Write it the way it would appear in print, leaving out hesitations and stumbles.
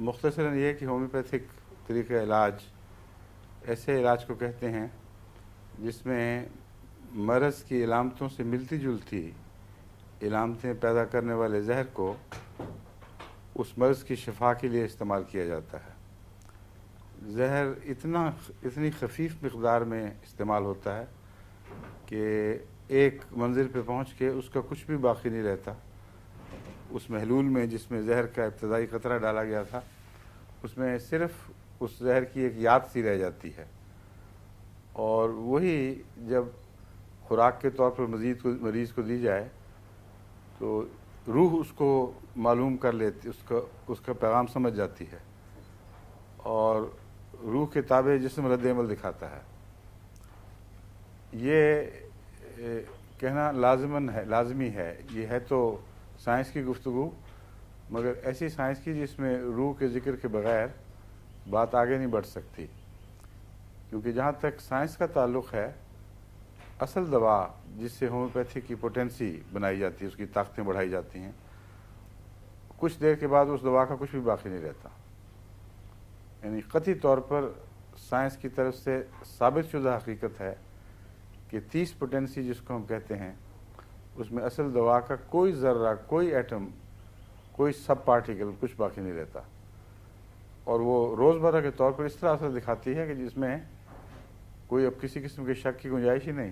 مختصراً یہ کہ ہومیوپیتھک طریقہ علاج ایسے علاج کو کہتے ہیں جس میں مرض کی علامتوں سے ملتی جلتی علامتیں پیدا کرنے والے زہر کو اس مرض کی شفا کے لیے استعمال کیا جاتا ہے۔ زہر اتنی خفیف مقدار میں استعمال ہوتا ہے کہ ایک منزل پہ پہنچ کے اس کا کچھ بھی باقی نہیں رہتا۔ اس محلول میں جس میں زہر کا ابتدائی قطرہ ڈالا گیا تھا، اس میں صرف اس زہر کی ایک یاد سی رہ جاتی ہے، اور وہی جب خوراک کے طور پر مریض کو دی جائے تو روح اس کو معلوم کر لیتی، اس کا پیغام سمجھ جاتی ہے، اور روح کے تابع جسم رد عمل دکھاتا ہے۔ یہ کہنا لازمی ہے، یہ ہے تو سائنس کی گفتگو، مگر ایسی سائنس کی جس میں روح کے ذکر کے بغیر بات آگے نہیں بڑھ سکتی، کیونکہ جہاں تک سائنس کا تعلق ہے، اصل دوا جس سے ہومیوپیتھی کی پوٹینسی بنائی جاتی ہے، اس کی طاقتیں بڑھائی جاتی ہیں، کچھ دیر کے بعد اس دوا کا کچھ بھی باقی نہیں رہتا۔ یعنی قطعی طور پر سائنس کی طرف سے ثابت شدہ حقیقت ہے کہ 30 پوٹینسی جس کو ہم کہتے ہیں، اس میں اصل دوا کا کوئی ذرہ، کوئی ایٹم، کوئی سب پارٹیکل کچھ باقی نہیں رہتا، اور وہ روزمرہ کے طور پر اس طرح اثر دکھاتی ہے کہ جس میں کوئی اب کسی قسم کے شک کی گنجائش ہی نہیں۔